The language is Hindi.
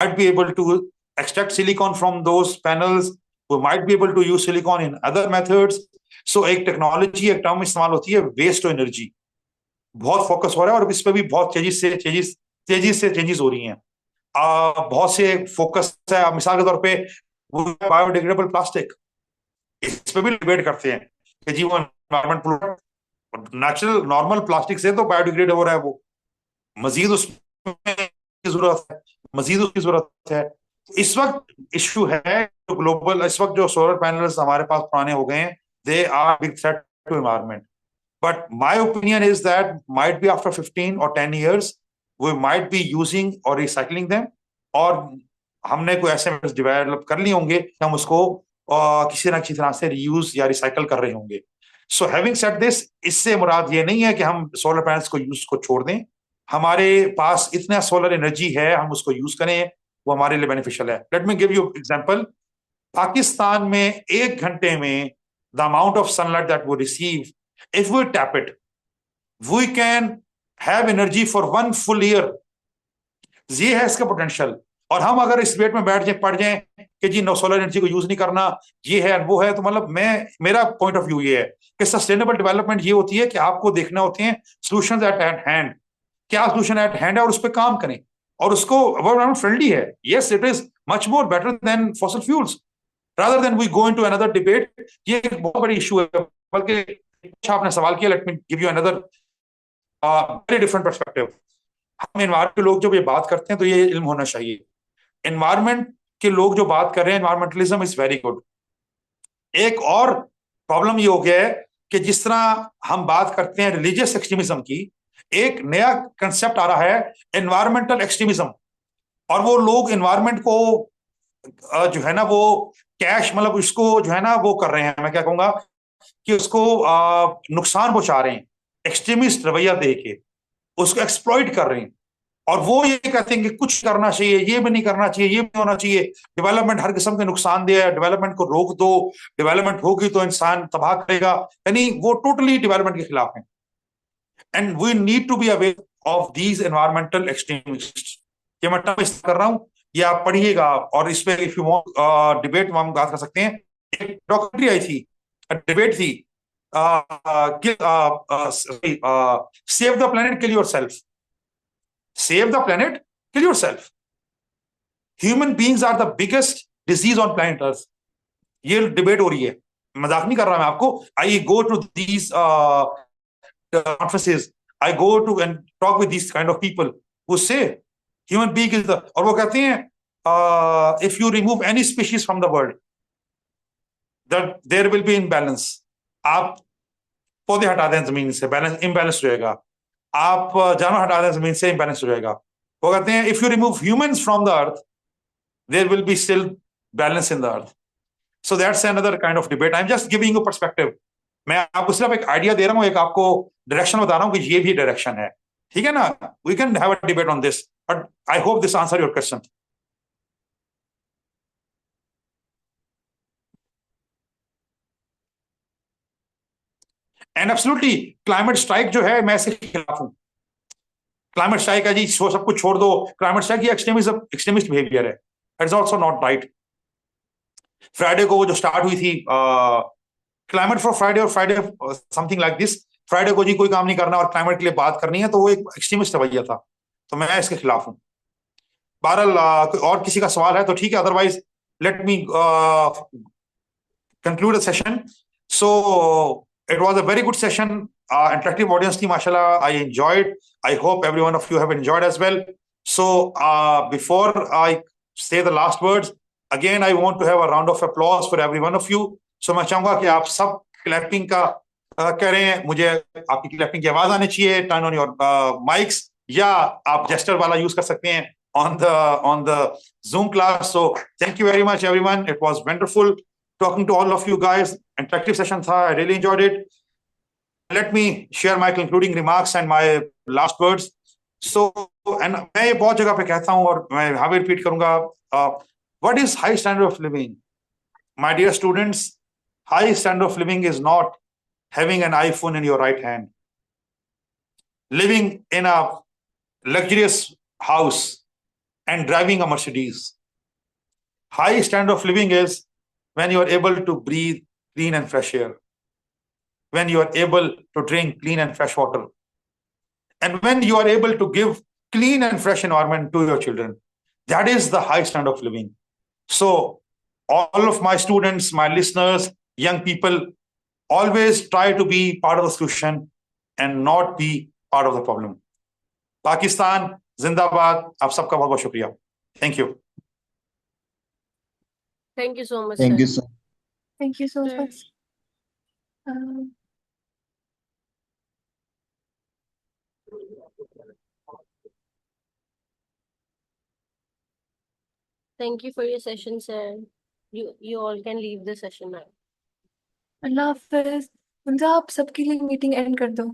might be able to extract silicon from those panels. We might be able to use silicon in other methods. So एक टेक्नोलॉजी एक टर्म इस्तेमाल होती है वेस्ट टू एनर्जी, बहुत फोकस हो रहा है और इस पे भी बहुत तेजी से चेंजेस हो रही हैं। बहुत से फोकस है, मिसाल के तौर पे बायोडिग्रेडेबल प्लास्टिक, इस पे भी डिबेट करते हैं कि जी वो एनवायरमेंट नेचुरल नॉर्मल प्लास्टिक से तो बायोडिग्रेड हो रहा है, वो मजीद उसमें जरूरत है, मजीद उसकी जरूरत है। इस वक्त इश्यू है जो ग्लोबल, इस वक्त जो सोलर पैनल्स हमारे पास पुराने हो गए हैं, they are big threat to environment. But my opinion is that might be after 15 or 10 years, we might be using or recycling them, और हमने कोई ऐसे डेवलप कर लिए होंगे कि हम उसको किसी ना किसी तरह से रीयूज या रिसाइकल कर रहे होंगे। सो हैविंग सेड दिस, इससे मुराद ये नहीं है कि हम सोलर पैनल्स को यूज को छोड़ दें। हमारे पास इतना सोलर एनर्जी है, हम उसको यूज करें, वो हमारे लिए बेनिफिशियल है। Let me give you example. Pakistan में 1 घंटे में the amount of sunlight that वो receive, if we tap it, we can have energy for 1 full year। ये है इसका पोटेंशियल। और हम अगर इस वेट में बैठ जाए, पड़ जाए कि जी नो सोलर एनर्जी को यूज नहीं करना, ये है वो है, तो मतलब मेरा पॉइंट ऑफ व्यू ये है कि सस्टेनेबल डेवलपमेंट ये होती है कि आपको देखना होते हैं सोल्यूशंस एट हैंड, क्या सोल्यूशन एट हैंड है और उस पर काम करें, और उसको एनवायरमेंट फ्रेंडली है। Yes, it is much more better than fossil fuels, rather than we go into another debate. ये एक बहुत बड़ी इशू है। बल्कि अच्छा आपने सवाल किया, let me give you another very different perspective. हम एनवायरमेंट के लोग जब ये बात करते हैं तो ये इल्म होना चाहिए, एनवायरमेंट के लोग जो बात कर रहे हैं, एनवायरमेंटलिज्म इज वेरी गुड। एक और प्रॉब्लम ये हो गया है कि जिस तरह हम बात करते हैं रिलीजियस एक्सट्रीमिज्म की, एक नया कंसेप्ट आ रहा है एनवायरमेंटल एक्सट्रीमिज्म, और वो लोग एनवायरमेंट को जो है ना वो कैश, मतलब उसको जो है ना वो कर रहे हैं, मैं क्या कहूंगा कि उसको नुकसान पहुंचा रहे हैं, एक्सट्रीमिस्ट रवैया दे के उसको एक्सप्लॉइट कर रहे हैं। और वो ये कहते हैं कि कुछ करना चाहिए, ये भी नहीं करना चाहिए, ये भी होना चाहिए, डेवलपमेंट हर किस्म के नुकसान दे है, डेवलपमेंट को रोक दो, डेवलपमेंट होगी तो इंसान तबाह करेगा, यानी वो टोटली डेवलपमेंट के खिलाफ है। And we need to be aware of these environmental extremist. ये मैं टर्म इस्तेमाल कर रहा हूँ, ये आप पढ़िएगा, और इस पे इफ यू वांट डिबेट हम बात कर सकते हैं। एक डॉक्यूमेंट्री आई थी, डिबेट थी, save the planet kill yourself, save the planet kill yourself. Human beings are the biggest disease on planet Earth. ये डिबेट हो रही है, मजाक नहीं कर रहा मैं आपको। I go to these conferences, I go to and talk with these kind of people who say human being is the, और वो कहते हैं if you remove any species from the world, that there will be imbalance। आप पौधे हटा दें जमीन से, बैलेंस इम्बैलेंस हो जाएगा। आप जानवर हटा दें जमीन से, इम्बैलेंस हो जाएगा। वो कहते हैं if you remove humans from the earth, there will be still balance in the earth। So that's another kind of debate। I'm just giving you perspective। मैं आपको सिर्फ एक आइडिया दे रहा हूं, एक आपको डायरेक्शन बता रहा हूं कि ये भी डायरेक्शन है, ठीक है ना। We can have a debate on this, but I hope this answer your question. And absolutely climate strike जो है, मैं इसके खिलाफ हूं। क्लाइमेट स्ट्राइक है जी, सब कुछ छोड़ दो, क्लाइमेट स्ट्राइक ये एक्सट्रीमिस्ट बिहेवियर है। It is also not right. Friday को वो जो स्टार्ट हुई थी क्लाइमेट फॉर फ्राइडे, और Friday something like this, Friday को जी कोई काम नहीं करना और क्लाइमेट के लिए बात करनी है, तो वो एक एक्सट्रीमिस्ट रवैया था, तो मैं इसके खिलाफ हूं। बहरहाल और किसी का सवाल है तो ठीक है, otherwise let me conclude the session. So it was a very good session, interactive audience थी माशाल्लाह, I enjoyed, I hope every one of you have enjoyed as well. So before I say the last words, again I want to have a round of applause for every one of you। so मैं चाहूंगा कि आप सब क्लैपिंग का करें, मुझे आपकी क्लैपिंग की आवाज आनी चाहिए। टर्न ऑन योर माइक्स, या आप जेस्टर वाला यूज कर सकते हैं on the Zoom class। so thank you very much everyone, it was wonderful talking to all of you guys। interactive session था, I really enjoyed it। let me share my concluding remarks and my last words। so and मैं ये बहुत जगह पे कहता हूं और मैं यहाँ भी रिपीट करूंगा, what is high standard of living? My dear students, high standard of living is not having an iPhone in your right hand, living in a luxurious house and driving a Mercedes. High standard of living is when you are able to breathe clean and fresh air, when you are able to drink clean and fresh water, and when you are able to give clean and fresh environment to your children. That is the high standard of living. So all of my students, my listeners, young people, always try to be part of the solution and not be part of the problem. Pakistan, Zindabad, आप सबका बहुत बहुत शुक्रिया. Thank you. Thank you so much, Thank sir. you, sir. Thank you so Sure. much. Thank you for your session, sir. You all can leave the session now. अल्लाह हाफिज. मुंजा आप सबके लिए मीटिंग एंड कर दो.